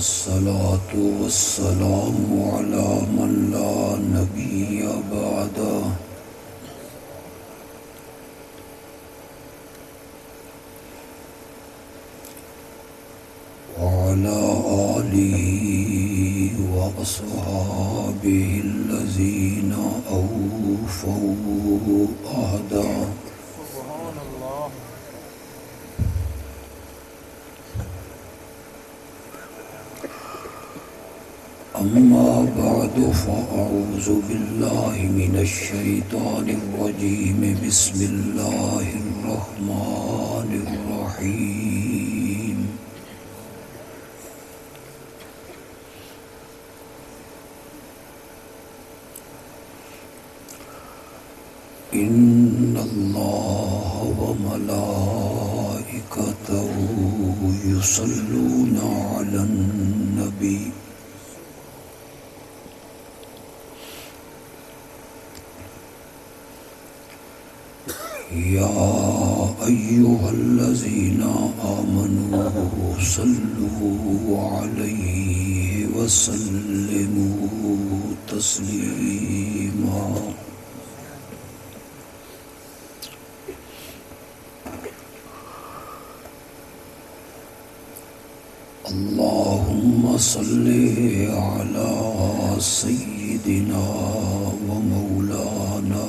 والصلاة والسلام على من لا نبي بعده وعلى آله وأصحابه الذين أوفوا عهده. أما بعد فأعوذ بالله من الشيطان الرجيم. بسم الله الرحمن الرحيم. إن الله وملائكته يصلون على النبي يا أيها الذين آمنوا صلوا عليه وسلموا تسليما. اللهم صل على سيدنا ومولانا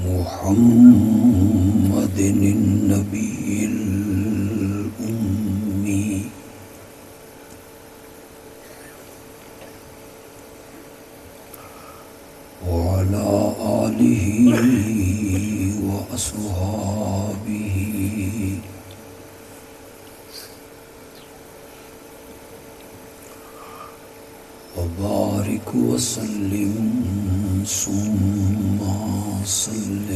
محمد النبي الأمي وعلى آله وأصحابه وبارك وسلم ثم صل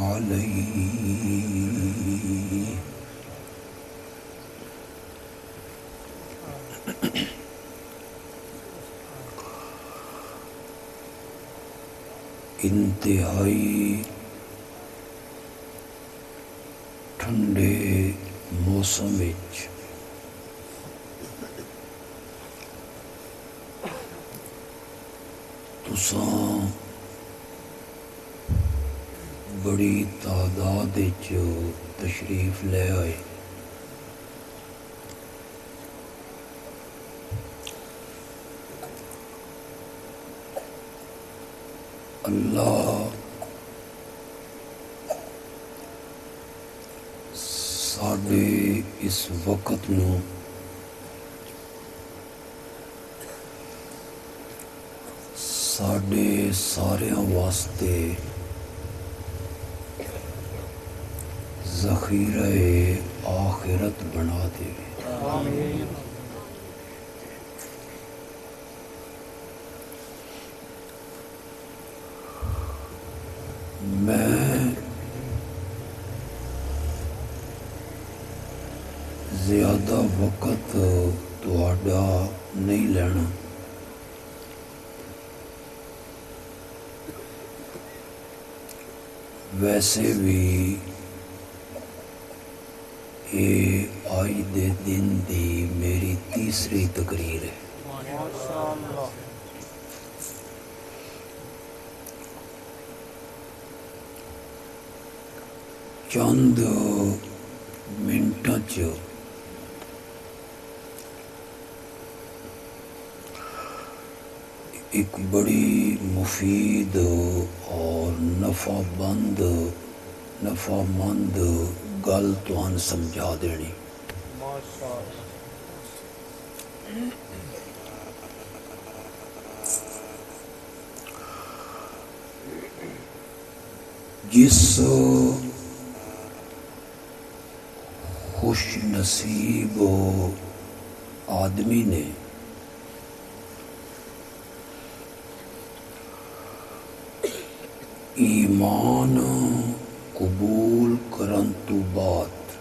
عليه. انتہائی ٹھنڈے موسم وچ تساں بڑی تعداد وچ تشریف لے آئے. اللہ ساڈے اس وقت نو ساڈے ساریاں واسطے ذخیرہ آخرت بنا دے. آمین. میں زیادہ وقت تہاڈا نہیں لینا. ویسے بھی یہ آج دے دن دی میری تیسری تقریر ہے. چند منٹاں چ ایک بڑی مفید اور نفع مند گل تہانوں سمجھا دینی. جس خوش نصیب آدمی نے ایمان قبول کرن تو بعد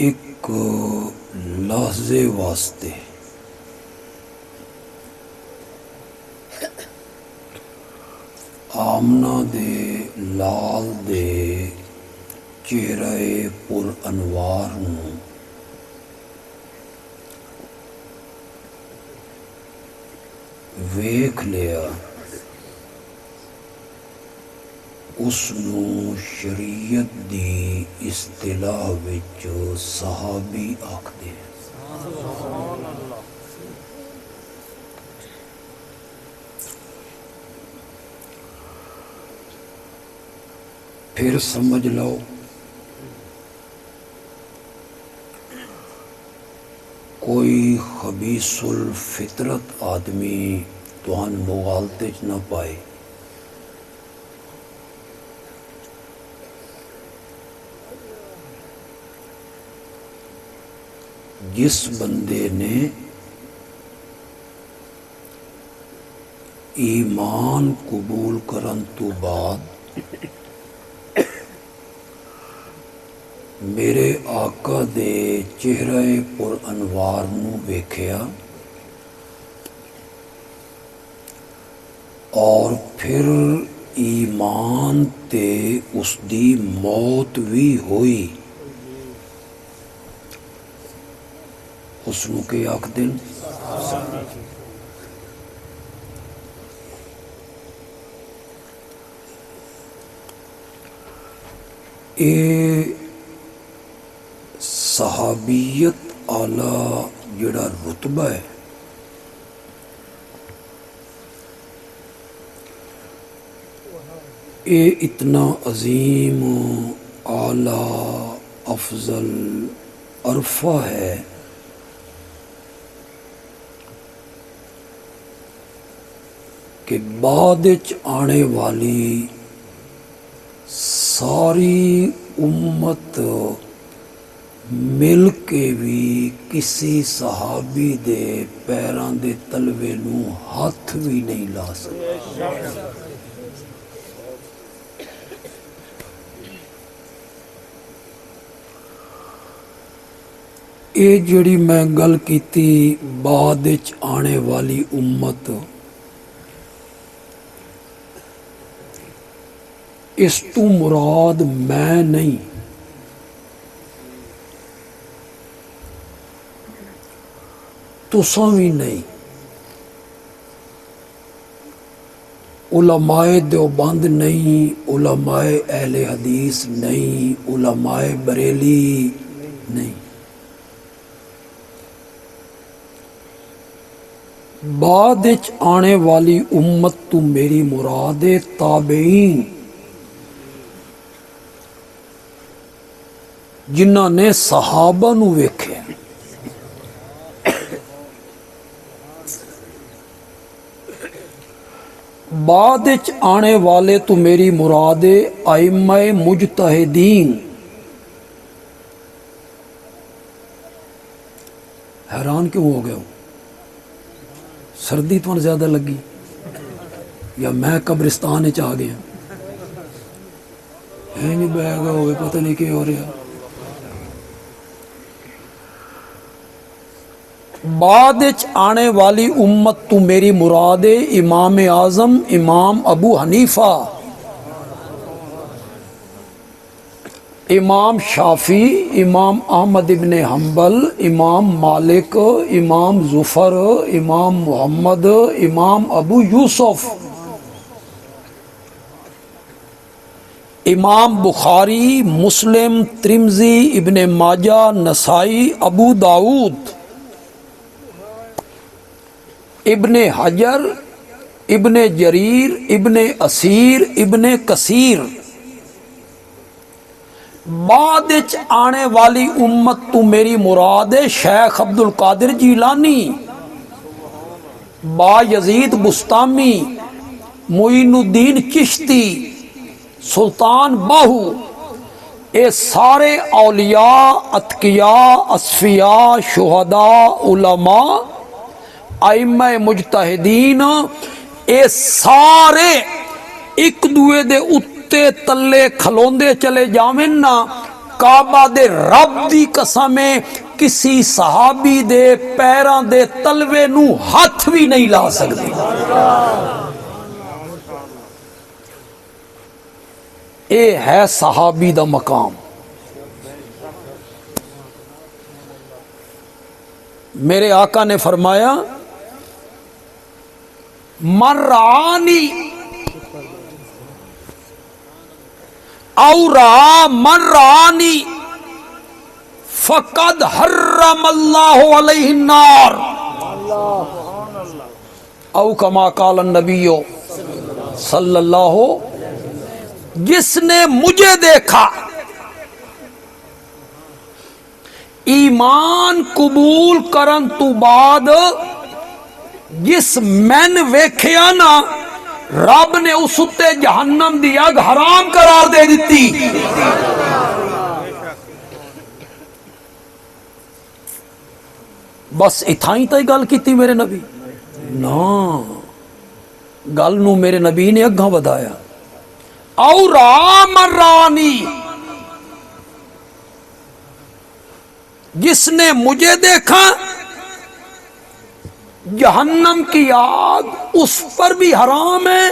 ایک لحظے واسطے آمنہ دے لال دے چہرے پر انوار نوں ویکھ لیا، اس نوں شریعت دی اصطلاح وچ صحابی آکھدے ہیں۔ پھر سمجھ لو کوئی خبیث الفطرت آدمی تہن مغالطے چ نہ پائے، جس بندے نے ایمان قبول کرن تو بعد میرے آقا دے چہرے پر انوار نوں ویکھیا اور پھر ایمان تے اس دی موت بھی ہوئی، اس نوں کہ آکھدے نے؟ اے صحابیت اعلیٰ جڑا رتبہ ہے، اے اتنا عظیم اعلیٰ افضل عرفہ ہے کہ بعد وچ آنے والی ساری امت مل کے بھی کسی صحابی دے پیراں دے تلوے نوں ہاتھ بھی نہیں لا سکتے۔ اے جڑی میں گل کیتی بعد وچ آنے والی امت، اس تو مراد میں نہیں، تساں بھی نہیں، علماء دیوبند نہیں، علماء اہل حدیث نہیں، علماء بریلی نہیں، بعد وچ آنے والی امت تو میری مراد تابعین، جنہاں نے صحابہ نو ویکھے، بعد وچ آنے والے تو میری مراد ائمہ مجتہدین۔ حیران کیوں ہو گئے ہو؟ سردی تو زیادہ لگی یا میں قبرستان چ آ گیا؟ نہیں بہ گئے ہوئے، پتہ نہیں کیا ہو رہا۔ بعد وچ آنے والی امت تو میری مراد امام اعظم امام ابو حنیفہ، امام شافعی، امام احمد ابن حنبل، امام مالک، امام ظفر، امام محمد، امام ابو یوسف، امام بخاری، مسلم، ترمذی، ابن ماجہ، نسائی، ابو داؤد، ابن حجر، ابن جریر، ابن اسیر، ابن کثیر۔ بعد وچ آنے والی امت تو میری مراد شیخ عبد القادر جیلانی، با یزید بستامی، معین الدین چشتی، سلطان باہو، اے سارے اولیاء، اتقیاء، اصفیاء، شہداء، علماء، ائمہ مجتہدین، اے سارے ایک دوے دے اتے تلے کھلوندے چلے جاویں نا، کعبہ دے رب دی قسم کسی صحابی دے پیراں دے تلوے نو ہاتھ بھی نہیں لا سکدے۔ اے ہے صحابی دا مقام. میرے آقا نے فرمایا مرانی او را مرانی فقد حرم اللہ علیہ النار او کما قال النبی صلی اللہ. جس نے مجھے دیکھا ایمان قبول کرن تو بعد جس میں ویکھیا نا رب نے اس اتے جہنم دی اگ حرام قرار دے دیتی. بس اتھائیں تے گل کیتی میرے نبی نا گل نو میرے نبی نے اگاں بدایا. او رام رانی جس نے مجھے دیکھا جہنم کی آگ اس پر بھی حرام ہے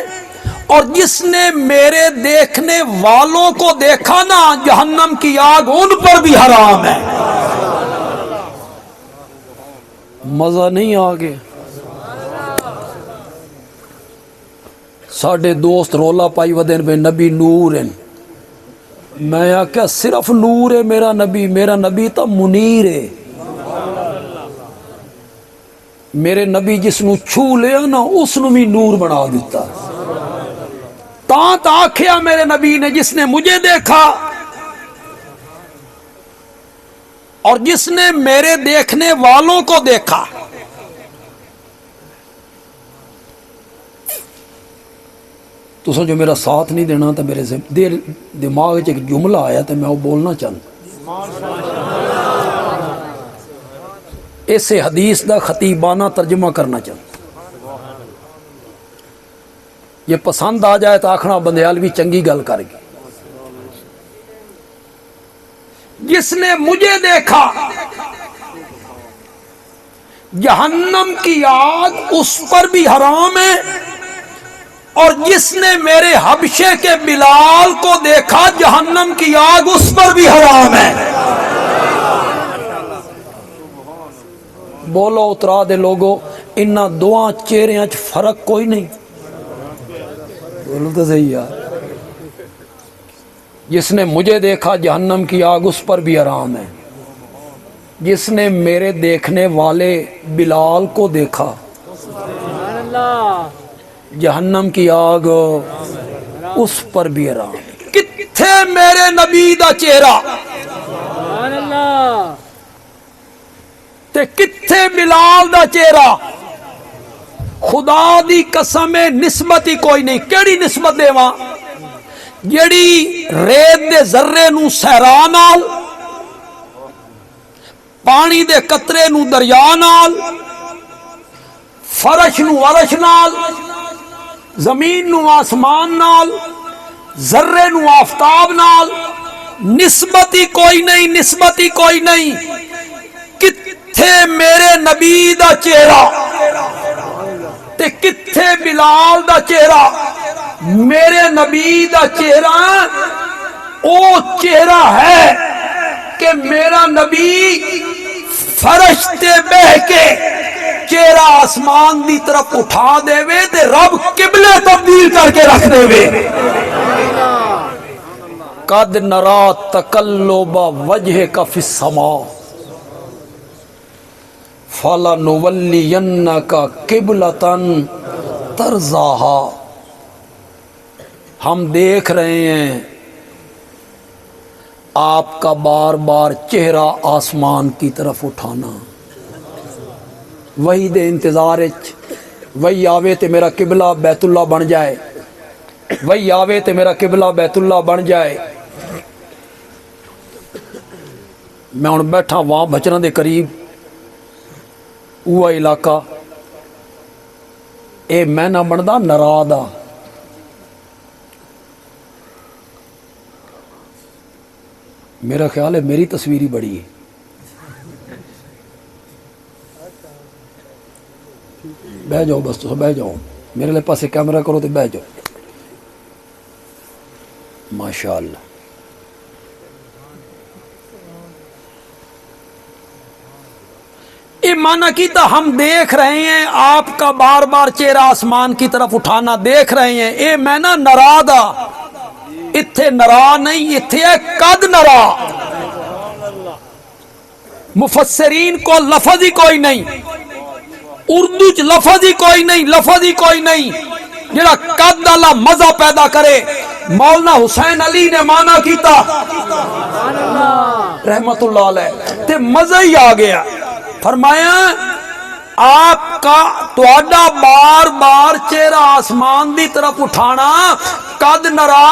اور جس نے میرے دیکھنے والوں کو دیکھا نا جہنم کی آگ ان پر بھی حرام ہے. مزہ نہیں آگے. ساڑھے دوست رولا پائی ودین بے نبی نور ہیں. میں آکھا صرف نور ہے میرا نبی تو منیر ہے. میرے نبی جس نو چھو لیا نا اس نو بھی نور بنا دیتا. تا آکھیا میرے نبی نے جس نے مجھے دیکھا اور جس نے میرے دیکھنے والوں کو دیکھا. تو جو میرا ساتھ نہیں دینا تو میرے دماغ ایک جملہ آیا تو میں وہ بولنا چاہتا. اسے حدیث دا خطیبانہ ترجمہ کرنا چاہتا. یہ پسند آ جائے تو آخنا بندیال بھی چنگی گل کر گی. جس نے مجھے دیکھا جہنم کی آگ اس پر بھی حرام ہے اور جس نے میرے حبشے کے بلال کو دیکھا جہنم کی آگ اس پر بھی حرام ہے. بولو اترا دے لوگو انہاں دعا چہرے فرق کوئی نہیں. بولو تو صحیح یار. جس نے مجھے دیکھا جہنم کی آگ اس پر بھی حرام ہے. جس نے میرے دیکھنے والے بلال کو دیکھا جہنم کی آگ اس پر بھی حرام. کتھے میرے نبی دا چہرہ تے کتھے بلال دا چہرہ. خدا دی قسم نسبت ہی کوئی نہیں. کیڑی نسبت دیواں جڑی ریت دے ذرے نو صحرا نال پانی دے قطرے نو دریا نال فرش نو عرش نال زمین نو آسمان نال ذرے نو آفتاب نال نسبت ہی کوئی نہیں. نسبت ہی کوئی نہیں. کتھے میرے نبی دا چہرہ تے کتھے بلال دا چہرہ. میرے نبی دا چہرہ او چہرہ ہے کہ میرا نبی فرش تے بہ کے چہرہ آسمان دی طرف اٹھا دے وے تے رب قبلے تبدیل کر کے رکھ دے وے. قد نرا تقلب وجہک فی السماء فَلَنُوَلِّيَنَّكَ قِبْلَةً تَرْضَاهَا. ہم دیکھ رہے ہیں آپ کا بار بار چہرہ آسمان کی طرف اٹھانا. وہی دے انتظار وہی آوے تے میرا قبلہ بیت اللہ بن جائے. وہی آوے تے میرا قبلہ بیت اللہ بن جائے. میں ہن بیٹھا وہاں بچنا دے قریب وہ علاقہ اے میں نہ بندا نرادا. میرا خیال ہے میری تصویر ہی بڑی ہے. بہ جاؤ بس تو بہ جاؤ. میرے لئے پاسے کیمرہ کرو تو بہ جاؤ. ماشاءاللہ. یہ مانا کیتا ہم دیکھ رہے ہیں آپ کا بار بار چہرہ آسمان کی طرف اٹھانا دیکھ رہے ہیں. اے میں نا نرا دا اتھے نرا نہیں اتھے ہے قد نرا. مفسرین کو لفظ ہی کوئی نہیں, اردو چ لفظ ہی کوئی نہیں, لفظ ہی کوئی نہیں جڑا قد والا مزہ پیدا کرے. مولانا حسین علی نے مانا کیتا رحمت اللہ علیہ تے مزہ ہی آ گیا. فرمایا آپ کا تہاڈا بار بار چہرہ آسمان دی طرف اٹھانا قد نرا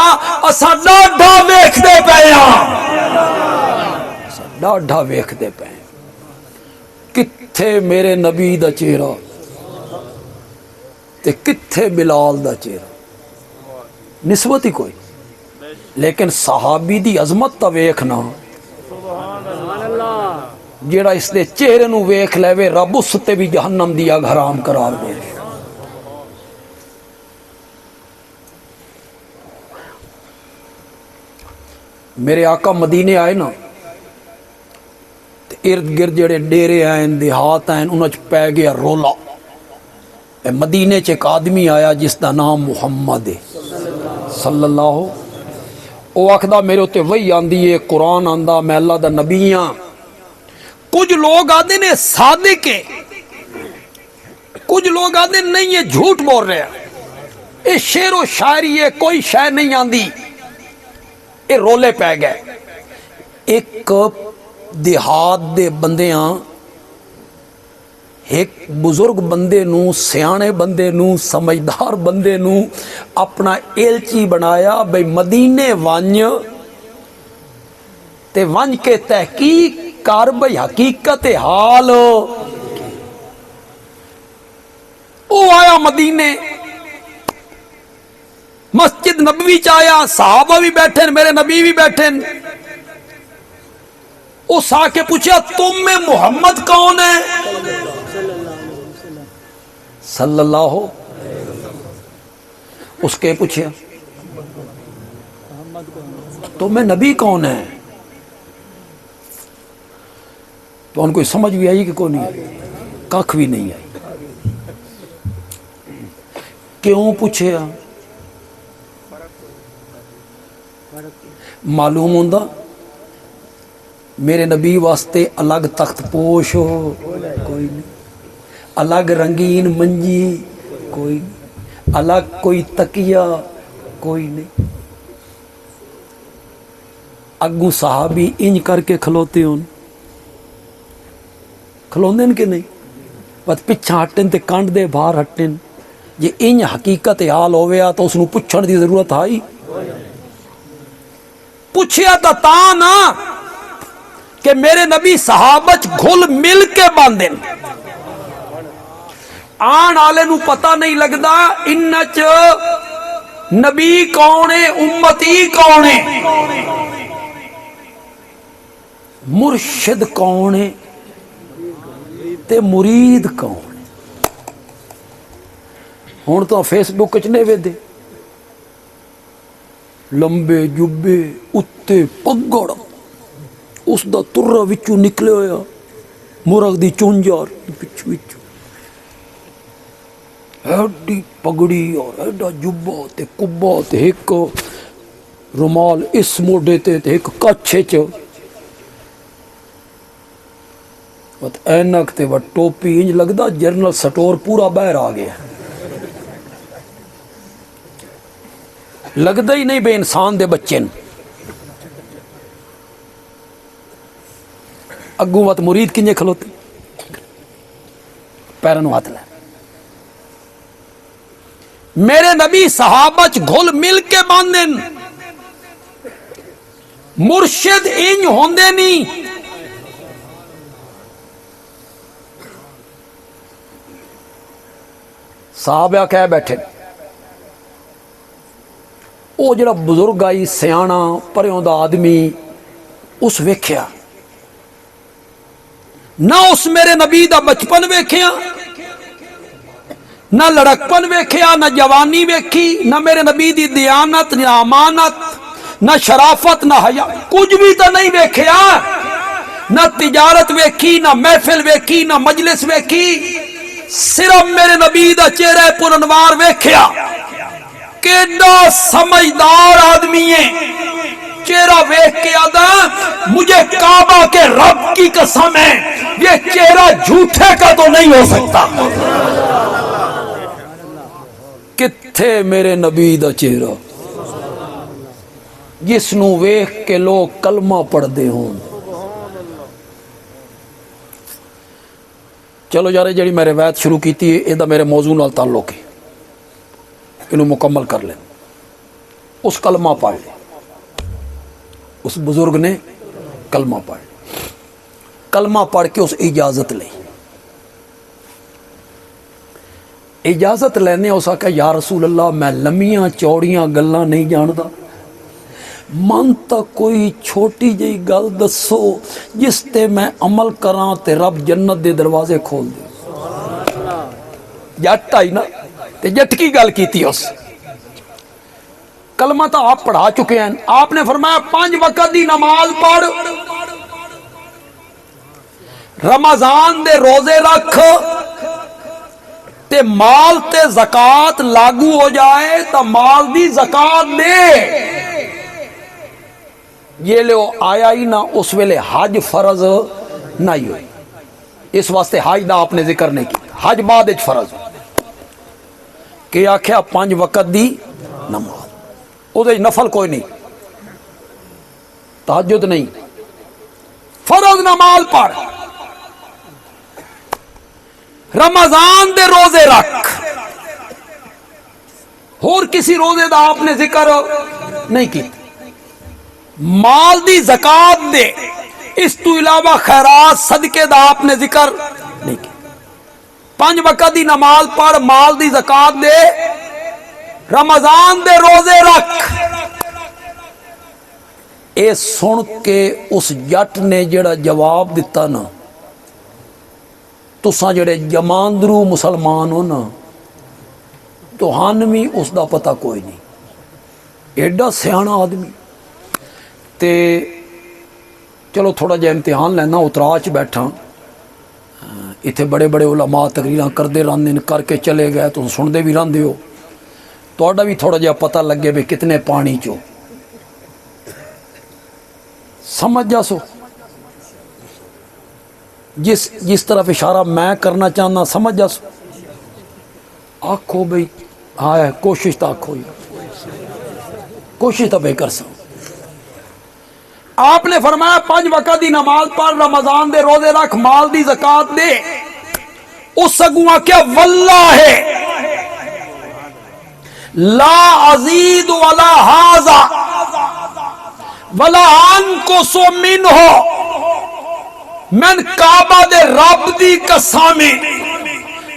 اساں ڈاڈھا ویکھدے پئے ہاں, ڈاڈھا ویکھدے پئے. کتھے میرے نبی دا چہرہ تے کتھے بلال دا چہرہ, نسبت ہی کوئی. لیکن صحابی دی عظمت تا ویکھنا, جیڑا اس دے چہرے نو ویکھ لے رب اس تے بھی جہنم دی اگ حرام قرار دے. میرے آقا مدینے آئے نا, ارد گرد جڑے ڈیرے آئیں دیہات آئیں انہاں چ پہ گیا رولا. مدینے چ ایک آدمی آیا جس دا نام محمد ہے صلی اللہ. او آکھدا میرے تے وہی آندی ہے, قرآن آندا, میں اللہ دا نبی ہاں. کچھ لوگ آدھے نے صادق ہے, کچھ لوگ آدھے نہیں یہ جھوٹ بول رہے ہیں, یہ شعر و شاعری ہے, کوئی شاعر نہیں آندی. یہ رولے پہ گئے. ایک دیہات دے بندیاں ایک بزرگ بندے نو, سیانے بندے نو, سمجھدار بندے نو اپنا ایلچی بنایا بھئی مدینے وانج تے ونج کے تحقیق کر بھئی حقیقت حال. او آیا مدینے, مسجد نبوی چایا, صحابہ بھی بیٹھے میرے نبی بھی بیٹھے. اس آ کے پوچھا تم میں محمد کون ہے صلی اللہ. اس کے پوچھا تم میں نبی کون ہے, تو ان کو سمجھ بھی آئی کہ کون نہیں, کخ بھی نہیں آئی. کیوں پوچھے؟ معلوم ہوندا میرے نبی واسطے الگ تخت پوش ہو کوئی نہیں, الگ رنگین منجی کوئی نہیں, الگ کوئی تکیہ کوئی نہیں. اگوں صحابی انج کر کے کھلوتے ہون, کھلوندے کہ نہیں, بس پچھا ہٹن تے کانڈ دے باہر ہٹن. جے انج حقیقت حال ہویا تو اس نو پوچھن دی ضرورت آئی؟ پوچھیا تا نا کہ میرے نبی صحابہ گھل مل کے باندھن. آن آلے نو پتہ نہیں لگدا انچ نبی کون ہے امتی کون ہے, مرشد کون ہے تے مرید کون ہے. ہن تو فیس بک چ نہیں ویدے لمبے جبے اتے پگڑ, اس دا ترا وچوں نکلے ہویا مرغ دی چونجار پچھو وچوں, ایڈی پگڑی اور ایڈا جبا تے کبا تے ایک رومال اس موڈے تے ایک کچھے چ اینک تے و ٹوپی. انج لگدا جنرل سٹور پورا باہر آ گیا, لگدا ہی نہیں بے انسان دے بچے. اگوں وقت مرید کنجے کھلوتے پیروں ہاتھ لے. میرے نبی صحابہ گھل مل کے باندھن, مرشد انج ہوندے نہیں. صحابہ کہہ بیٹھے او جڑا بزرگ آئی سیانا پریوں دا آدمی, اس ویکھیا نہ اس میرے نبی دا بچپن ویکھیا, نہ لڑکپن ویکھیا, نہ جوانی ویکھی, نہ میرے نبی دی دیانت, نہ امانت, نہ شرافت نہ حیا، کچھ بھی تو نہیں ویکھیا، نہ تجارت ویکھی، نہ محفل ویکھی، نہ مجلس ویکھی، صرف میرے نبی دا چہرہ پر انوار ویکھیا، کیڈا سمجھدار آدمی ہے، چہرہ ویکھ کے آدھا مجھے کعبہ کے رب کی قسم ہے یہ چہرہ جھوٹے کا تو نہیں ہو سکتا۔ کتھے میرے نبی دا چہرہ جس نو ویکھ کے لوگ کلمہ پڑھ دے ہوں۔ چلو یار جڑی میں روایت شروع کیتی ہے یہ میرے موضوع نال تعلق ہے، انہوں مکمل کر لیں۔ اس کلمہ پڑھ لیں، اس بزرگ نے کلمہ پڑھ لیں، کلمہ پڑھ کے اس اجازت لیں، اجازت لینے اس آکھا یا رسول اللہ میں لمیاں چوڑیاں گلاں نہیں جاندا، من تا کوئی چھوٹی جئی گل دسو جس تے میں عمل کراں تے رب جنت دے دروازے کھول دے۔ جٹ آئی نا تے جٹ کی گل کیتی اس، کلمہ تو آپ پڑھا چکے ہیں، آپ نے فرمایا 5 وقت دی نماز پڑھ، رمضان دے روزے رکھ، تے مال تے زکاة لاگو ہو جائے تو مال دی زکاة دے۔ یہ لو آیا ہی نہ اس ویلے حج فرض نہیں ہوئی، اس واسطے حج دا آپ نے ذکر نہیں کیا، حج بعد اچ فرض کہ آکھیا 5 وقت دی نماز، او دے نفل کوئی نہیں، تہجد نہیں، فرض نماز پڑھ، رمضان دے روزے رکھ، اور کسی روزے دا آپ نے ذکر نہیں کی، مال دی زکاة دے، اس تو علاوہ خیرات صدقے دا آپ نے ذکر نہیں کی، 5 وقت دی نماز پڑھ، مال دی زکاة دے، رمضان دے روزے رکھ۔ اے سن کے اس جٹ نے جڑا جواب دیتا نا، تساں جڑے جماندرو مسلمان ہو نا، تو ہانوی اس دا پتہ کوئی نہیں، ایڈا سیانا آدمی، تے چلو تھوڑا جا امتحان لینا، اتراچ بیٹھا، اتھے بڑے بڑے علماء تقریراں کردے رہندے، کر کے چلے گئے تو سندے بھی رہندے ہو، توڑا بھی تھوڑا جا پتہ لگے بھی کتنے پانی چو، سمجھ جا سو جس طرف اشارہ میں کرنا چاہنا، سمجھ جا سو، آکھو بھئی آئے کوشش تا آکھو، کوشش تا بے کر سو۔ آپ نے فرمایا 5 وقت دی نماز پڑھ، رمضان دے روزے رکھ، مال دی زکاة دے، اس سگوہ کیا واللہ لا ازید ولا حاضا ولا انقص منہ، من کعبہ دے رب دی قسمی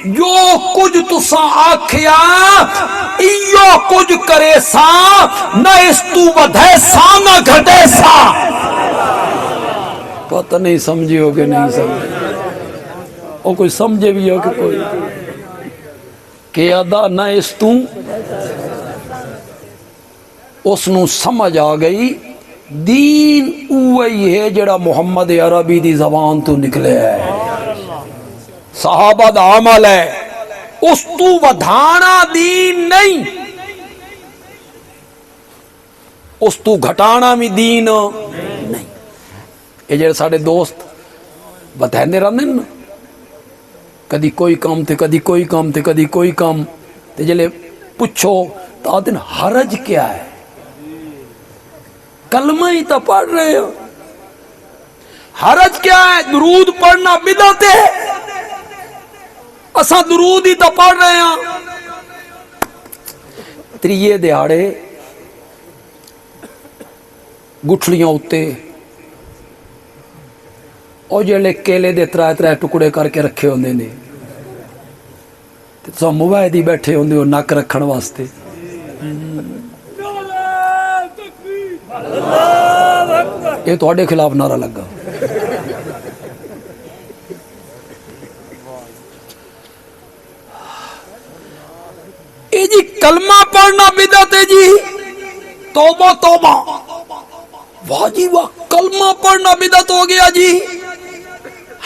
جو کچھ تساں آکھیا ایو کچھ کرے سا، نہ اس تو ودھے سا نہ گھٹے سا۔ پتہ نہیں سمجھے ہو کہ نہیں سمجھے، اور کوئی سمجھے بھی ہو کہ کوئی، کہ ادا نہ اس تو، اس نو سمجھ آ گئی دین اوہی ہے جڑا محمد عربی دی زبان تو نکلے ہے، صحابہ دا عمل ہے، اس تو ودھانا دین نہیں، اس تو گھٹانا بھی دین نہیں۔ یہ جڑے ساڑے دوست بتہندے رہنے نا، کدی کوئی کام تے کدی کوئی کام تے کدی کوئی کام تے، جلے پچھو تو آدھن حرج کیا ہے، کلمہ ہی تو پڑھ رہے ہو، حرج کیا ہے، درود پڑھنا بدعت ہے، اساں درود ہی تو پڑھ رہے ہیں۔ تریے دیہاڑے گٹھلیاں اتے اور جڑے کیلے دے 3 ٹکڑے کر کے رکھے ہوندے نے، تے تساں موبائل بیٹھے ہوندے ہو نک رکھن واسطے، یہ تواڈے خلاف نعرہ لگا۔ اے جی کلمہ پڑھنا بدعت ہے جی، توبہ توبہ، واہ جی واہ کلمہ پڑھنا بدعت ہو گیا جی،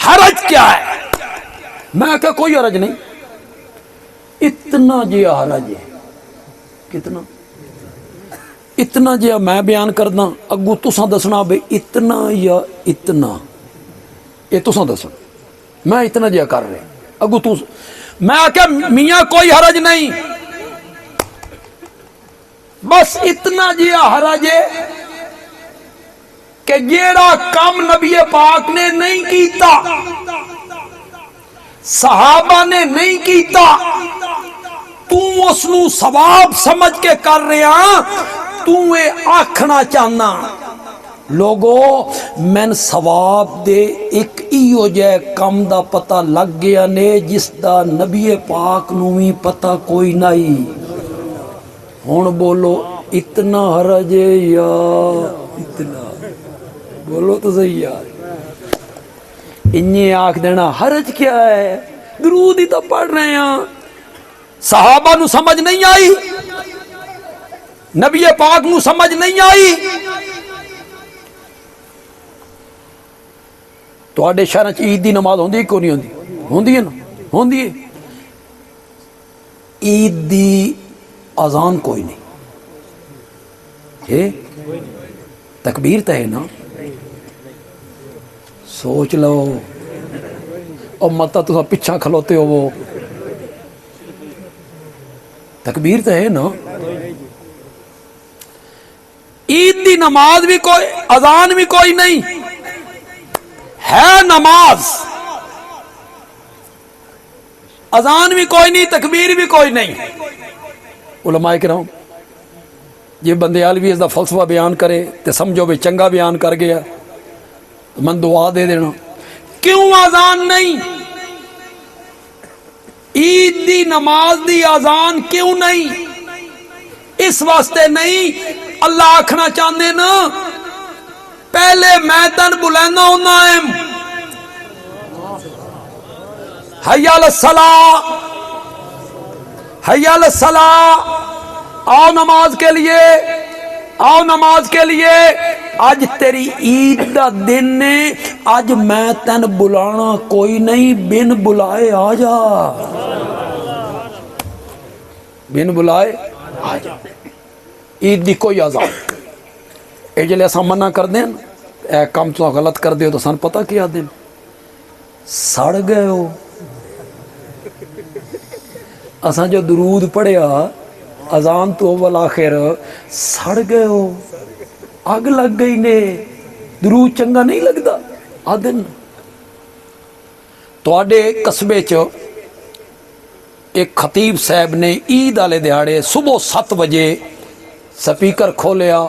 حرج کیا ہے؟ میں کہ کوئی حرج نہیں، اتنا جی حرج ہے، کتنا اتنا جی میں بیان کرنا اگو تساں دسنا بھئی اتنا یا اتنا، یہ تساں دسنا، میں اتنا جی کر رہے اگو تس، میں کہ میاں کوئی حرج نہیں، بس اتنا جی حرج ہے کہ جیڑا کام نبی پاک نے نہیں کیتا، صحابہ نے نہیں کیتا، تو اس نو ثواب سمجھ کے کر رہا، تو اے آکھنا چاہنا لوگو میں ثواب دے ایک ایو جے کم دا پتہ لگ گیا نے جس دا نبی پاک نو بھی پتہ کوئی نہیں، ہن بولو اتنا حرج ہے یا اتنا؟ بولو تو صحیح یار، انہیں آکھ دینا حرج کیا ہے، درود ہی تو پڑھ رہے ہیں، صحابہ نو سمجھ نہیں آئی، نبی پاک نو سمجھ نہیں آئی، تو آڈے شہر عید دی نماز ہوندی ہے کیوں نہیں ہوندی؟ ہوندی ہے نا، ہوندی ہے، عید دی اذان کوئی نہیں ہے، تکبیر تو ہے نا، سوچ لو اور متا تو پیچھا کھلوتے ہو، وہ تکبیر تو ہے نا، عید دی نماز بھی کوئی، اذان بھی کوئی نہیں ہے، نماز اذان بھی کوئی نہیں، تکبیر بھی کوئی نہیں۔ علماء کرام یہ بندیال بھی اس دا فلسفہ بیان کرے تے سمجھو بھی چنگا بیان کر گیا، من دعا دے دینا، کیوں اذان نہیں؟ عید دی نماز دی اذان کیوں نہیں؟ اس واسطے نہیں، اللہ آکھنا چاہتے نا پہلے میں تن بلانا ہونا ہے، حی علی الصلاۃ، حی علی الصلاۃ، آؤ نماز کے لیے، آؤ نماز کے لیے، آج تیری عید دا دن نے، آج میں تن بلانا کوئی نہیں، بن بلائے آ جا، بن بلائے آ جا، عید دی کوئی اذان، اے جلے اساں منع کر دیں اے کام تو غلط کر دے تو سن پتہ کیا دن سڑ گئے ہو، اساں جو درود پڑھیا اذان تو اول آخر سڑ گئے ہو، اگ لگ گئی نے، درود چنگا نہیں لگدا آدن۔ تو آڈے قصبے چ ایک خطیب صاحب نے عید والے دیہاڑے صبح 7 بجے سپیکر کھولیا،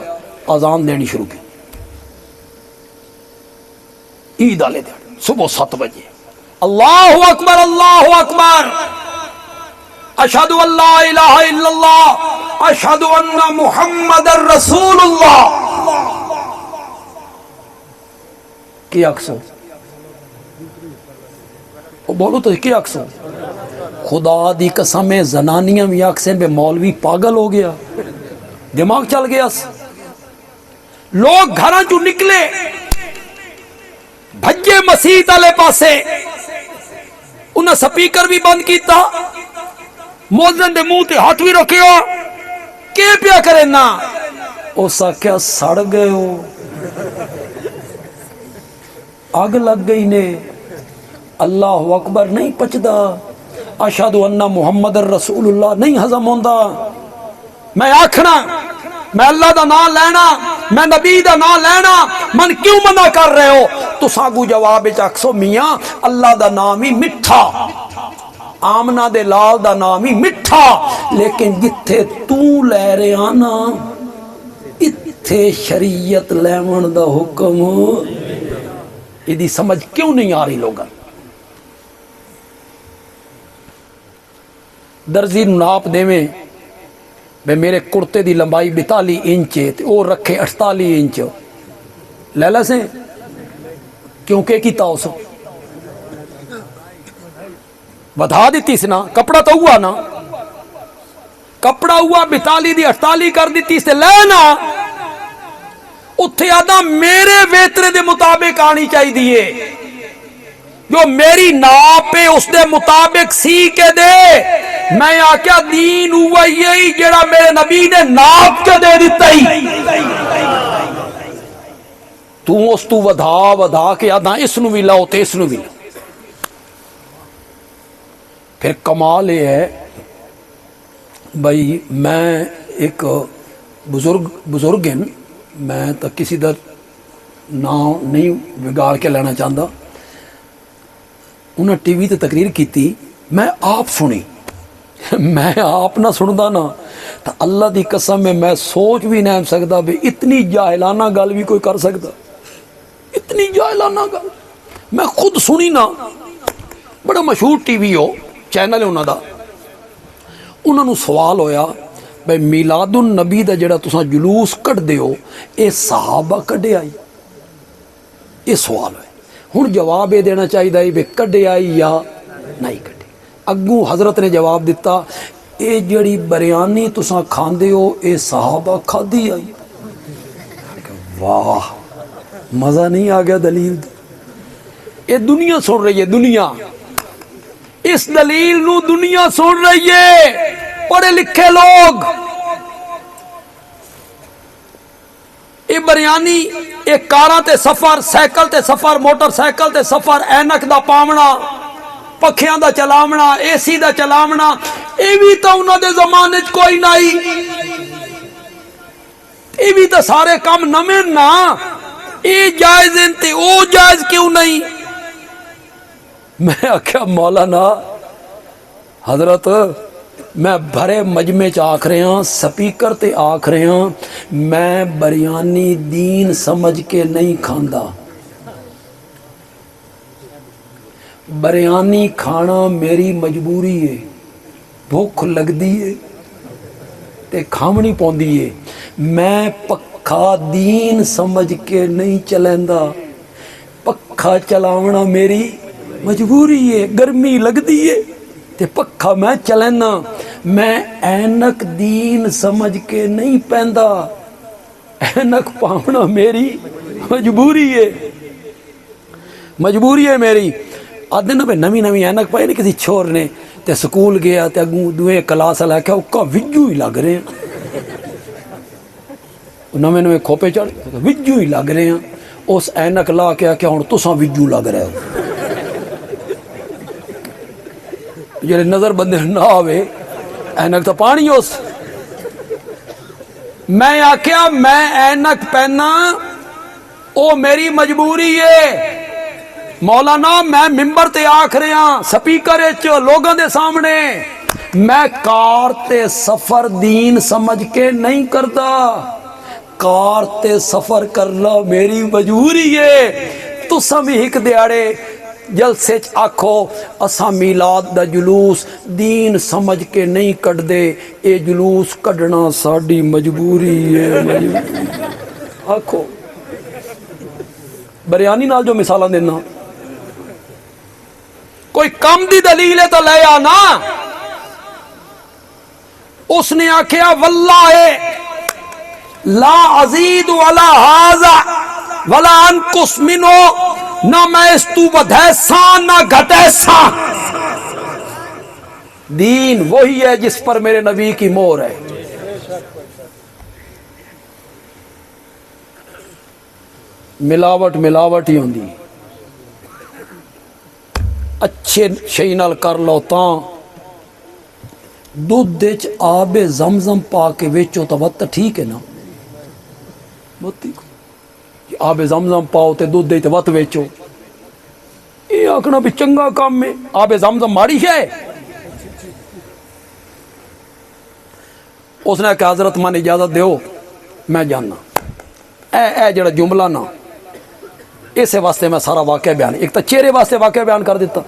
اذان دینی شروع کی، عید والے دیہاڑے صبح 7 بجے، اللہ اکبر اللہ اکبر، اشہد ان لا الہ الا اللہ اشہد ان محمد رسول اللہ، کی اکسو بولو تو کی اکسو؟ خدا دی قسم زنانیاں بھی اکسیں بے مولوی پاگل ہو گیا، دماغ چل گیا، لوگ گھراں چوں نکلے بھجے مسیت والے پاسے، انہیں سپیکر بھی بند کیتا، موذن دے منہ تے ہاتھ بھی رکھیا، کی پیا کرے نا، اس آکھیا سڑ گئے ہو، آگ لگ گئی نے، اللہ اکبر نہیں پچدا، اشہد ان محمد رسول اللہ نہیں ہضم ہوندا، میں آکھنا میں اللہ دا نام لینا، میں نبی دا نام لینا، من کیوں منع کر رہے ہو؟ تو ساگو جواب اکسو میاں اللہ دا نام ہی مٹھا، آمنہ دے لال دا نام ہی مٹھا، لیکن جتھے تو لے رہے آنا اتھے شریعت لیون دا حکم، یہ سمجھ کیوں نہیں آ رہی لوگا؟ درزی ناپ دے میں بے میرے کرتے دی لمبائی 42 انچ ہے او رکھے 48 انچ، لیلا سے کیونکہ کی تاؤ سو بدھا دیتی سے نا، کپڑا تو ہوا نا، کپڑا ہوا 42 دی 48 کر دیتی سے لینا، اتھے آدھا میرے ویترے دے مطابق آنی چاہیے، جو میری ناپ پہ اس دے مطابق سی کے دے۔ میں آکیا دین ہوا یہی جڑا میرے نبی نے ناپ کے دے دیتا ہی، تو اس تو ودا کے آدھا اس نو بھی لاؤ تے اس نو بھی لاؤ۔ پھر کمال یہ ہے بھائی، میں ایک بزرگ ہیں، میں تو کسی دا نام نہیں بگاڑ کے لینا چاہتا، انہیں ٹی وی تے تقریر کیتی، میں آپ سنی، میں آپ نہ سندا نا تو اللہ دی قسم میں سوچ بھی نہیں سکتا بھی اتنی جاہلانہ گل بھی کوئی کر سکتا، اتنی جاہلانہ گل میں خود سنی نا۔ بڑا مشہور ٹی وی ہو چینل ہے انہوں دا، انہوں نے سوال ہویا بھائی میلاد النبی دا جڑا تساں جلوس کٹ دیو اے صحابہ کڈے آئی، یہ سوال ہے۔ ہن جواب یہ دینا چاہیے بھائی کڈے آئی یا نہیں کڈے۔ اگوں حضرت نے جواب دیتا اے جڑی بریانی تساں کھاندے ہو اے صحابہ کھادی آئی۔ واہ، مزہ نہیں آ گیا دلیل؟ یہ دنیا سن رہی ہے، دنیا اس دلیل نو دنیا سن رہی ہے، پڑھے لکھے لوگ۔ یہ بریانی، یہ کاراں تے سفر، سائیکل تے سفر، موٹر سائیکل تے سفر، اینک دا پاونا، پکھیاں دا چلاونا، اے سی دا چلاونا، یہ بھی تو انہوں دے زمانے کوئی نہیں، یہ بھی تو سارے کام نویں نا۔ یہ جائز ہیں تے او جائز کیوں نہیں؟ میں آکھیا مولانا حضرت میں بھرے مجمع چ آکھ رہے ہاں، سپیکر تے آکھ رہے ہاں، میں بریانی دین سمجھ کے نہیں کھاندا، بریانی کھانا میری مجبوری ہے، بھوک لگدی ہے تے کھاونی پوندی ہے، میں پکھا دین سمجھ کے نہیں چلیندا، پکھا چلاونا میری مجبوری ہے، گرمی لگدی ہے تے پکھا میں چلینا، میں اینک دین سمجھ کے نہیں پیندا، اینک پاونا میری مجبوری ہے، مجبوری ہے میری۔ آدھے نا بھائی نویں نویں اینک پائی نہیں کسی چھوڑ نے تے سکول گیا تے اگوں دوئے کلاس والا کہ اوکا وجو ہی لگ رہے ہیں، نویں نویں کھوپے چڑھ وجو ہی لگ رہے ہیں، اس اینک لا کے آکھیا ہن تساں وجو لگ رہے ہو، جڑے نظر بندے نہ آوے اینک تو پانی اس۔ میں آکھیا میں اینک پہنا او میری مجبوری ہے مولانا، میں ممبر تے آکھ رہے ہاں سپیکر وچ لوگاں دے سامنے، میں کار تے سفر دین سمجھ کے نہیں کردا، کار تے سفر کرنا میری مجبوری ہے۔ تساں بھی ایک دیاڑے جلسے چ آکھو اساں میلاد دا جلوس دین سمجھ کے نہیں کٹ دے، اے جلوس کڈنا ساڈی مجبوری ہے، آکھو۔ بریانی نال جو مثالاں دینا کوئی کم دی دلیل ہے تو لے آنا۔ اس نے آکھیا واللہ لا ازید ولا ھذا ولا انقص منہ، نہ میں اس تو بدھے ساں نہ گھٹے ساں، دین وہی ہے جس پر میرے نبی کی مہر ہے۔ ملاوٹ ملاوٹ ہی ہوندی، اچھے شئی نال کر لو تاں دودھ وچ آب زمزم پا کے ویچو تو وقت ٹھیک ہے نا، آب زمزم پاؤ تے دودھ تے وقت ویچو، یہ آکھنا بھی چنگا کام میں، آب زمزم ماڑی ہے۔ اس نے کہا حضرت من اجازت دیو میں جاننا، اے جڑا جملہ نا اسے واسطے میں سارا واقعہ بیان، ایک تو چہرے واسطے واقعہ بیان کر دیتا،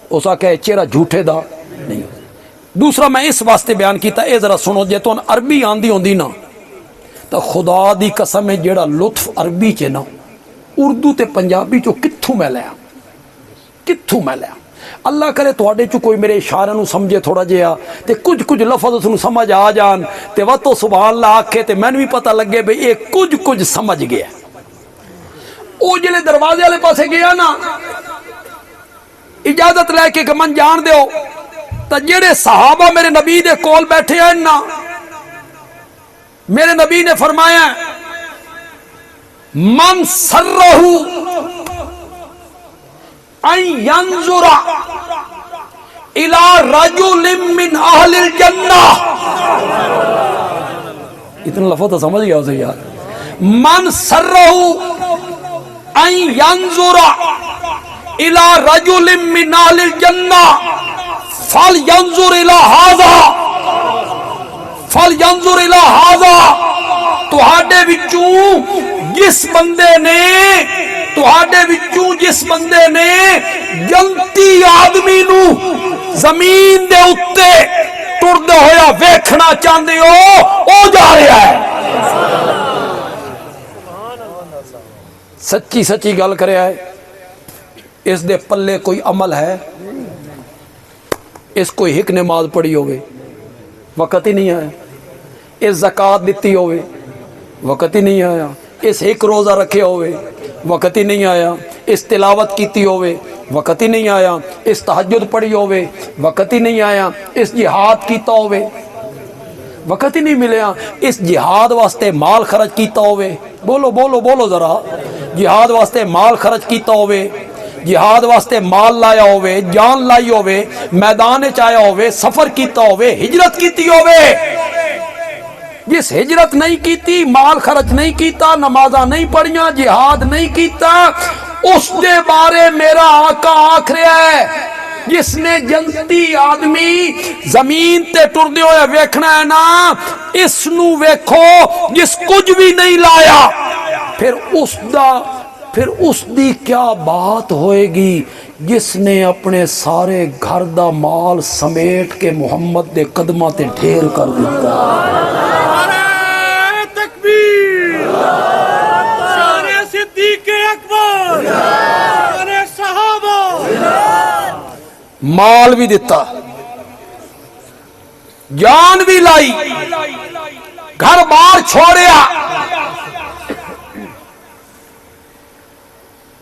اس آکھیا چہرہ جھوٹے دا نہیں، دوسرا میں اس واسطے بیان کیتا، اے ذرا سنو جے تو عربی آندی ہوندی نا تو خدا دی قسم ہے جیڑا لطف عربی چ نا اردو تے پنجابی چو کتھوں میں لیا، کتھوں میں لیا۔ اللہ کرے تواڈے چ کوئی میرے اشارے نو سمجھے تھوڑا جہا تے کچھ لفظ اس نو سمجھ آ جان تے وہ تو سبحان اللہ آکھے تے مینوں بھی پتہ لگے بھئی یہ کچھ سمجھ گیا۔ او جلے دروازے والے پاسے گیا نا اجازت لے کے کہ من جان دیو، تے جڑے صحابہ میرے نبی دے کول بیٹھے ہیں نا، میرے نبی نے فرمایا من سرہ ان ینظر الى رجل من اہل الجنہ، اتنا لفظ تو سمجھ گیا اسے یار، من سرہ ان ینظر الى رجل من اہل الجنہ فلینظر الى هذا فلینظر الى هذا، تہاڈے وچوں جس بندے نے جنتی آدمی نو زمین دے اتے ٹردے ہویا ویکھنا چاہندے ہو او جا رہا ہے۔ سچی گل کریا ہے، اس دے پلے کوئی عمل ہے؟ اس کوئی ایک نماز پڑھی ہوئے وقت ہی نہیں آیا، اس زکوٰۃ دیتی ہوئے وقت ہی نہیں آیا، اس ایک روزہ رکھے ہوئے وقت ہی نہیں آیا، اس تلاوت کیتی ہوئے وقت ہی نہیں آیا، اس تہجد پڑھی ہوئے وقت ہی نہیں آیا، اس جہاد کیتا ہوئے وقت ہی نہیں ملیا، اس جہاد واسطے مال خرچ کیتا ہوئے، بولو ذرا، جہاد واسطے مال خرچ کیتا ہوئے، جہاد واسطے مال لایا ہوئے، جان لائی ہوئے، میدان چایا ہوئے، سفر کیتا ہوئے، ہجرت کیتی ہوئے، جس ہجرت نہیں کیتی، مال خرچ نہیں کیتا، نمازاں نہیں پڑھیاں، جہاد نہیں کیتا، اس دے بارے میرا آقا آکھ رہا ہے جس نے جنتی آدمی زمین تے ٹردے ہوئے ویکھنا ہے نا، اس نو ویکھو جس کچھ بھی نہیں لایا، پھر اس دی کیا بات ہوئے گی جس نے اپنے سارے گھر دا مال سمیٹ کے محمد دے قدمہ تے ڈھیر کر دیتا۔ نعرہ تکبیر، شان صدیق اکبر، شان صحابہ، مال بھی دیتا، جان بھی لائی، گھر بار چھوڑیا۔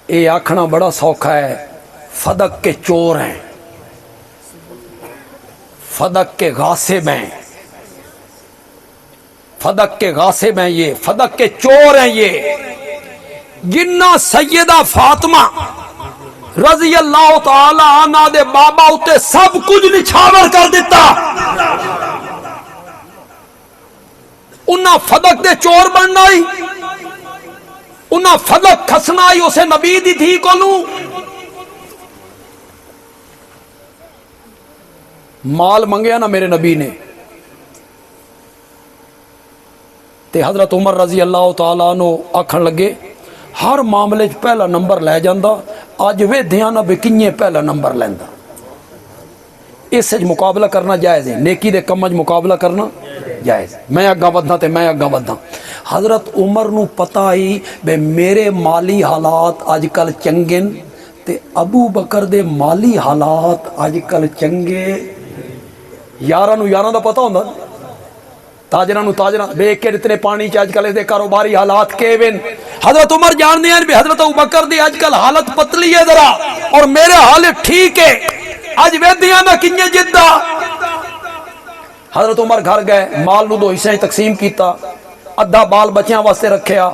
اے آکھنا بڑا سوکھا ہے فدق کے چور ہیں، فدق کے غاصب ہیں، فدق کے غاصب ہیں، یہ فدق کے چور ہیں، یہ جنہ سیدہ فاطمہ رضی اللہ تعالی عنہ دے بابا اتے سب کچھ نچھاور کر دیتا، انہاں فدق دے چور بننا ہی، انہاں فدق کھسنا ہی اسے نبی دی تھی کو نو۔ مال منگیا نا میرے نبی نے تے حضرت عمر رضی اللہ تعالیٰ عنہ آکھن لگے ہر معاملے چ پہلا نمبر لے جاندہ، آج وے دھیانا بے کنیے پہلا نمبر لیندہ۔ اس سے مقابلہ کرنا جائز ہے، نیکی دے کمج مقابلہ کرنا جائز ہے، میں اگا بدھا تے میں اگا بدھا۔ حضرت عمر نو پتہ ہی بے میرے مالی حالات آج کل چنگن تے ابو بکر دے مالی حالات آج کل چنگے، یاراں دا پتہ ہوندا، تاجرانو بے کے اتنے پانی چ آج کل دے کاروباری حالات کیون۔ حضرت عمر جان دے ہیں بھی حضرت ابو بکر دی آج کل حالت پتلی ہے ذرا اور میرے حالت ٹھیک ہے، آج ویدیاں نہ کنیے جدہ۔ حضرت عمر گھر گئے، مال نو دو حصے تقسیم کیتا، ادھا بال بچیاں واسطے رکھیا،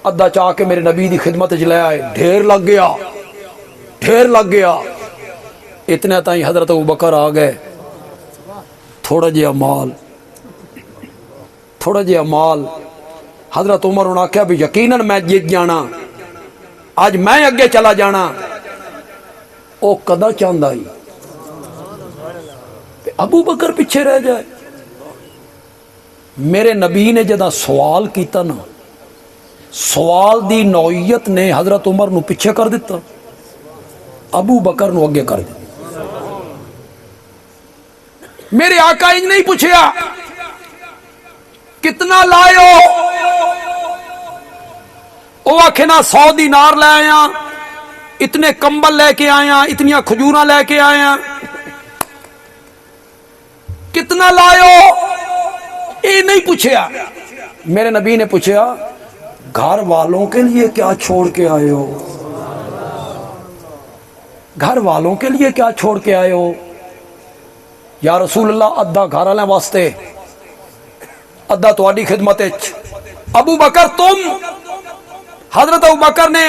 ادھا چاہ کے میرے نبی دی خدمت لے آئے، ڈھیر لگ گیا۔ اتنے تائیں حضرت ابو بکر آ گئے، تھوڑا جہا مال حضرت عمر نے آخیا بھی یقیناً میں جیت جانا، آج میں اگے چلا جانا۔ او کدا چاہندا ہی ابو بکر پیچھے رہ جائے۔ میرے نبی نے جدا سوال کیتا نا، سوال دی نوعیت نے حضرت عمر نو پیچھے کر دیتا، ابو بکر نو اگے کر دیتا۔ میرے آقا انج نہیں پوچھیا کتنا لائے ہو، وہ آکھے نا 100 دینار لے آیا، اتنے کمبل لے کے آیا، اتنی کھجوراں لے کے آیا، کتنا لائے ہو؟ یہ نہیں پوچھا، میرے نبی نے پوچھا گھر والوں کے لیے کیا چھوڑ کے آئے ہو؟ گھر والوں کے لیے کیا چھوڑ کے آئے ہو؟ یا رسول اللہ ادھا گھر والے واسطے، ادھا تہاڈی خدمت وچ۔ ابو بکر تم، حضرت ابو بکر نے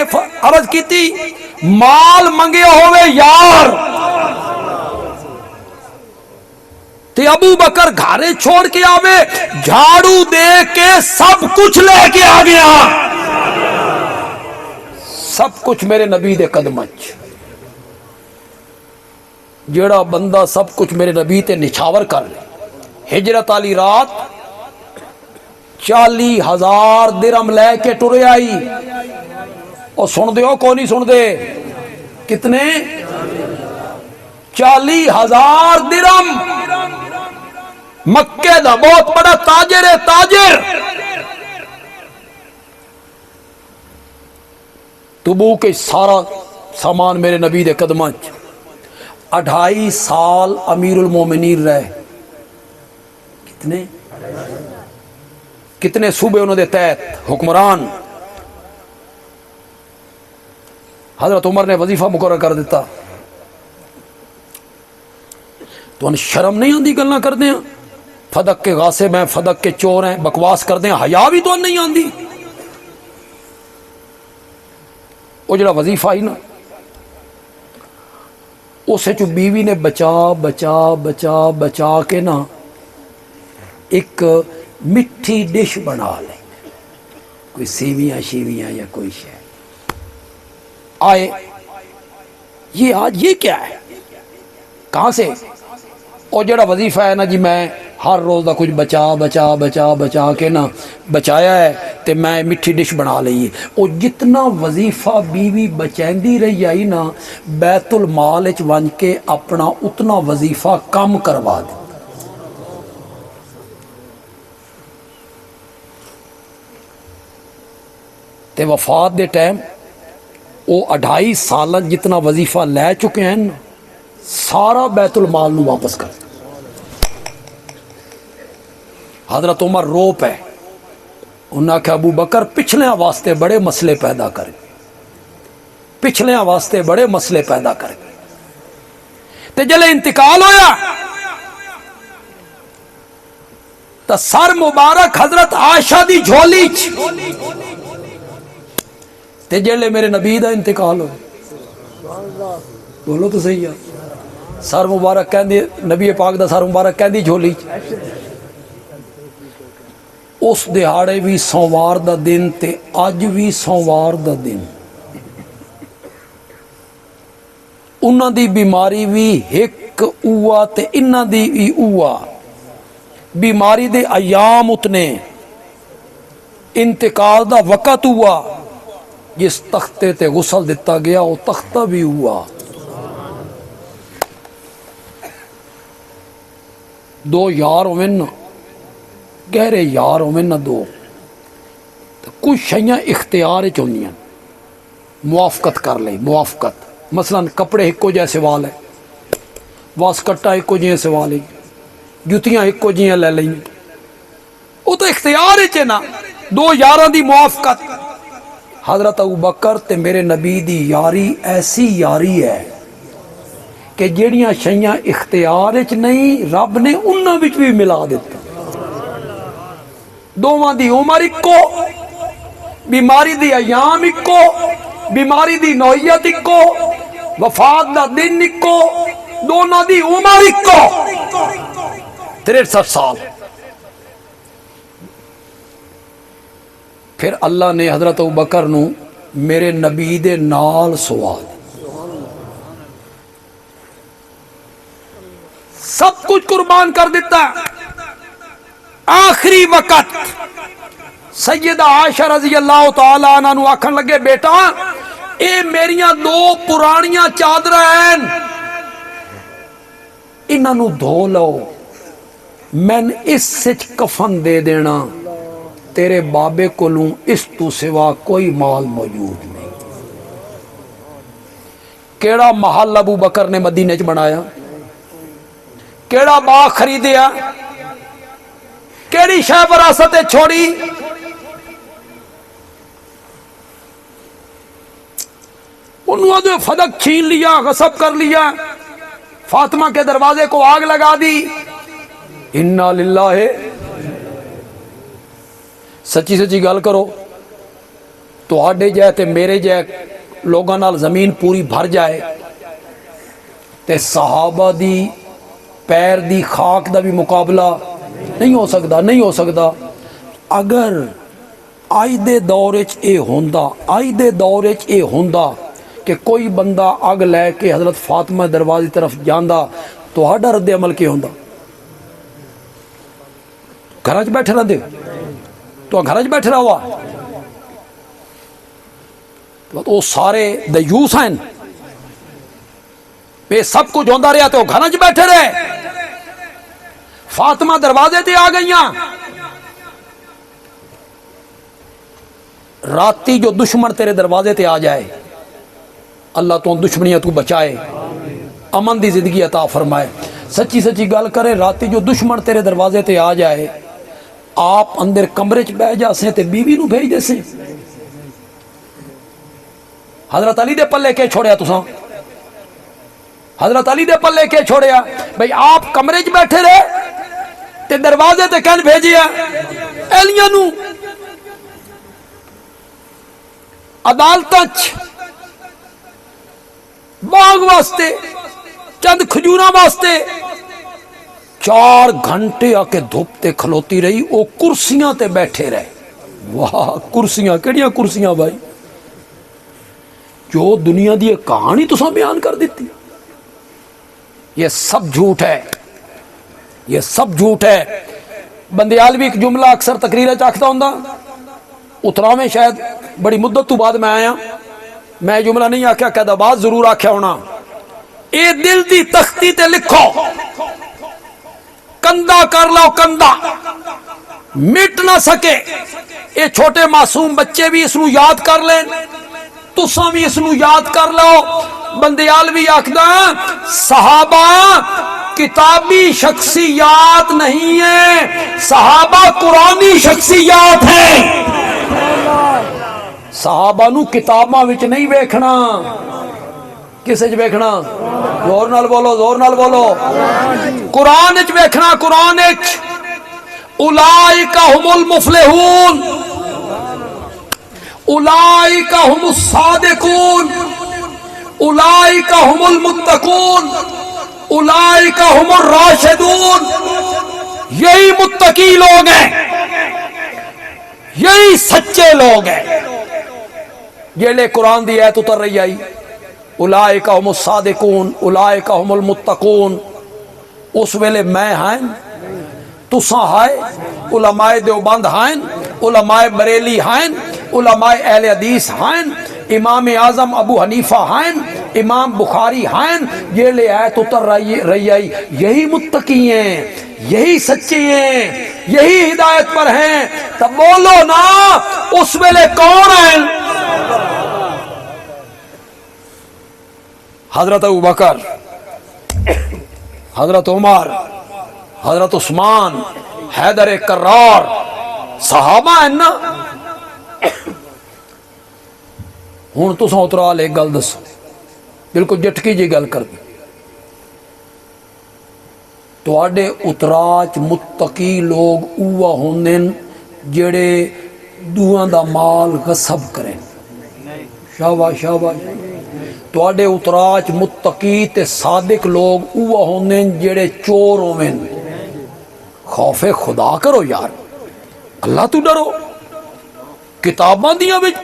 عرض کیتی مال منگیا ہوئے یار، تے ابو بکر گھارے چھوڑ کے آوے، جھاڑو دے کے سب کچھ لے کے آ گیا، سب کچھ میرے نبی دے قدم وچ۔ جیڑا بندہ سب کچھ میرے نبی تے نچھاور کر لے، ہجرت والی رات 40,000 درہم لے کے ٹرے آئی، اور سن دے ہو کو نہیں سن دے؟ کتنے؟ 40,000 درہم۔ مکے دا بہت بڑا تاجر ہے، تاجر۔ تبوک کے سارا سامان میرے نبی دے قدماں وچ۔ 2.5 سال امیر المومنین رہے۔ کتنے صوبے انہوں دے تحت حکمران؟ حضرت عمر نے وظیفہ مقرر کر دیتا۔ تو ان شرم نہیں آندی گلاں کر دیں، فدق کے غاصب ہیں، فدق کے چور ہیں، بکواس کر دیں، حیا بھی تو نہیں آندی۔ وہ جڑا وظیفہ ہی نا، اسے چو بیوی نے بچا بچا بچا بچا کے نا ایک مٹھی ڈش بنا لے، کوئی سیویاں شیویاں یا کوئی شے۔ آئے یہ آج یہ کیا ہے؟ کہاں سے؟ اور جڑا وظیفہ ہے نا جی میں ہر روز دا کچھ بچا بچا بچا بچا کے نا بچایا ہے تے میں مٹھی ڈش بنا لئی۔ اور جتنا وظیفہ بیوی بچیندی رہی آئی نا، بیت المال وچ ون کے اپنا اتنا وظیفہ کم کروا دے۔ تے وفات دے ٹائم وہ 2.5 سال جتنا وظیفہ لے چکے ہیں نا، سارا بیت المال نو واپس کر۔ حضرت عمر رو پے، انہوں نے کہا ابو بکر پچھلیاں واسطے بڑے مسئلے پیدا کر گئے، پچھلیاں واسطے بڑے مسئلے پیدا کر گئے۔ تے جلے انتقال ہویا تا سر مبارک حضرت عائشہ دی جھولی چ، تے جلے میرے نبی دا انتقال ہو، بولو تو صحیح ہے، سر مبارک کہندی، نبی پاک دا سر مبارک کہندی جھولی چ۔ اس دہاڑے بھی سوموار دا دن تے اج بھی سوموار دا دن، انہاں دی بیماری بھی ایک اوہ تے انہاں دی بھی اوہ، بیماری دے ایام اتنے، انتقال دا وقت ہوا، جس تختے تے غسل دیتا گیا وہ تختہ بھی ہوا۔ دو یار ہوئے نا، گہرے یار ہوئے نا دو، کچھ شیاں اختیار چوندیاں، موافقت کر لیں، موافقت۔ مثلا کپڑے ایکو جیسے وال ہے، واسکٹا ایکو جیسے سوال ہے، جتیاں ایکو جیاں لے لیں، وہ تو اختیار ہے نا، دو یاراں دی موافقت۔ حضرت ابو بکر تے میرے نبی دی یاری ایسی یاری ہے کہ جیڑیاں شیاں اختیار وچ نہیں، رب نے انہاں وچ بھی ملا دیتا۔ دوواں دی عمر اکو، بیماری دی ایام اکو، بیماری دی نوعیت اکو، وفات دا دن اکو، دونوں دی عمر اکو، 63 سال۔ پھر اللہ نے حضرت ابوبکر نو میرے نبی دے نال سوا دی، سب کچھ قربان کر دیتا۔ آخری وقت سیدہ عائشہ رضی اللہ تعالی عنہ نو آکھن لگے بیٹا اے میریاں دو پرانیاں چادر ہیں، انہاں نو دھو لو، میں اس سچ کفن دے دینا، تیرے بابے کولوں اس تو سوا کوئی مال موجود نہیں۔ کیڑا محل ابو بکر نے مدینے چ بنایا؟ کیڑا باغ خریدیا؟ کیڑی شے وراثت چھوڑی؟ انہوں نے فدق چھین لیا، غصب کر لیا، فاطمہ کے دروازے کو آگ لگا دی۔ انا للہ۔ سچی سچی گل کرو، تو آڈے جائے تے میرے جائے لوگاں نال زمین پوری بھر جائے تے صحابہ دی پیر دی خاک دا بھی مقابلہ نہیں ہو سکتا، نہیں ہو سکتا۔ اگر آئی دے دورچ اے ہوندا، آئی دے دورچ اے ہوندا کہ کوئی بندہ اگ لے کے حضرت فاطمہ دروازے طرف جاندا تو ہاڈا رد عمل کی ہوندا؟ گھر چ بیٹھے رہندے؟ تو گھر چ بیٹھے رہا تو سارے دیوس ہیں، یہ سب کچھ ہوندا رہا تو گھر چ بیٹھے رہے۔ فاطمہ دروازے تے آ گئیاں، راتی جو دشمن تیرے دروازے تے آ جائے اللہ تو دشمنیاں تو بچائے، امن دی زندگی عطا فرمائے۔ سچی سچی گل کرے، راتی جو دشمن تیرے دروازے تے آ جائے، آپ اندر کمرے چ بہ جاسیں تے بیوی نو بھیج دے سیں۔ حضرت علی دے پلے کے چھوڑیا تساں؟ حضرت علی دے پلے کے چھوڑیا؟ بھئی آپ کمرے چ بیٹھے رہے تے دروازے تے کہن بھیجیا ایلیاں نو؟ عدالتاں باغ واسطے، چند کھجوراں واسطے 4 گھنٹے آ کے دھوپ تے کھلوتی رہی، وہ کرسیاں تے بیٹھے رہے۔ واہ، کرسیاں کیڑیاں کرسیاں بھائی؟ جو دنیا دی ایک کہانی تساں بیان کر دیتی۔ یہ سب جھوٹ ہے، یہ سب جھوٹ ہے۔ بندیالوی ایک جملہ اکثر تقریر چاکتا ہوں، اترا میں شاید بڑی مدت تو بعد میں آیا، میں جملہ نہیں آکھیا، کہدا بات ضرور آکھیا ہونا۔ اے دل دی تختی تے لکھو، کندہ کر لو کندہ، مٹ نہ سکے۔ اے چھوٹے معصوم بچے بھی اس نو یاد کر لیں، تساں بھی اس نو یاد کر لو۔ بندیالوی آکھدا صحابہ کتابی شخصیات نہیں ہیں، صحابہ قرآنی شخصیات ہیں۔ صحابہ نو کتاباں وچ نہیں ویکھنا، کس وچ ویکھنا؟ زور نال بولو، زور نال بولو۔ قرآن وچ ویکھنا، قرآن وچ۔ اولئک هم المفلحون، اولئک هم الصادقون، اولئک هم المتقون، اولئک هم الراشدون۔ یہی متقی لوگ ہیں، یہی سچے لوگ ہیں۔ جیلے قرآن دی آیت اتر رہی آئی اولئک هم الصادقون، اولئک هم المتقون، اس ویلے میں ہائیں، تساں ہائے، علماء دیوبند ہائیں، علماء بریلی ہائیں، علماء اہل حدیث ہائیں، امام اعظم ابو حنیفہ ہائیں، امام بخاری ہائیں، یہ لے آیت اتر رہی آئی، یہی متقی ہیں، یہی سچے ہیں، یہی ہدایت پر ہیں۔ تب بولو نا اس ویلے کون ہیں؟ حضرت ابو بکر، حضرت عمر، حضرت عثمان، حیدر کرار، صحابہ ہیں نا۔ ہوں تساں اترال ایک گل دسو، بالکل جٹکی جی گل کر دی، تواڈے اتراچ متقی لوگ اوہ ہوندے جڑے دوواں دا مال غصب کریں؟ شاباش شاباش۔ تواڈے اتراچ متقی تے صادق لوگ اوہ ہوندے جڑے چور ہوویں؟ خوف خدا کرو یار، اللہ تو ڈرو۔ کتاباں دیاں وچ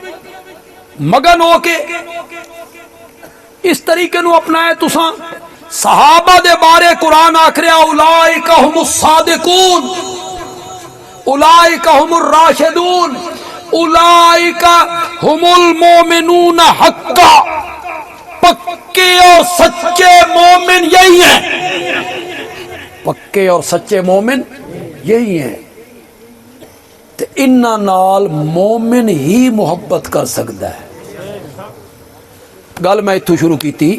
مگن ہو کے اس طریقے نو اپنائے تساں۔ صحابہ دے بارے قرآن آکھریا اولئک هم الصادقون، اولئک هم الراشدون، اولئک هم المؤمنون حقا۔ پکے اور سچے مومن یہی ہیں، پکے اور سچے مومن یہی ہیں۔ تے انہاں نال مومن ہی محبت کر سکتا ہے، گل میں اتوں شروع کی تھی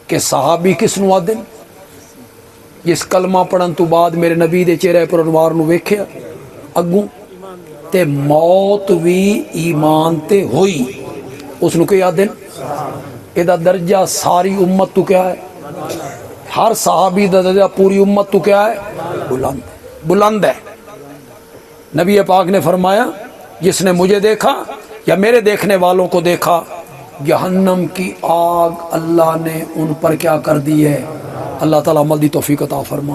کہ صحابی کس نو آدن جس کلمہ پڑھن تو بعد میرے نبی دے چہرے پر انوار نو ویکھیا اگوں تے موت بھی ایمان تے ہوئی اس نو کیا آدن اے دا درجہ ساری امت تو کیا ہے ہر صحابی دا درجہ پوری امت تو کیا ہے بلند ہے نبی پاک نے فرمایا جس نے مجھے دیکھا یا میرے دیکھنے والوں کو دیکھا جہنم کی آگ اللہ نے ان پر کیا کر دی ہے اللہ تعالیٰ عمل دی توفیق عطا فرما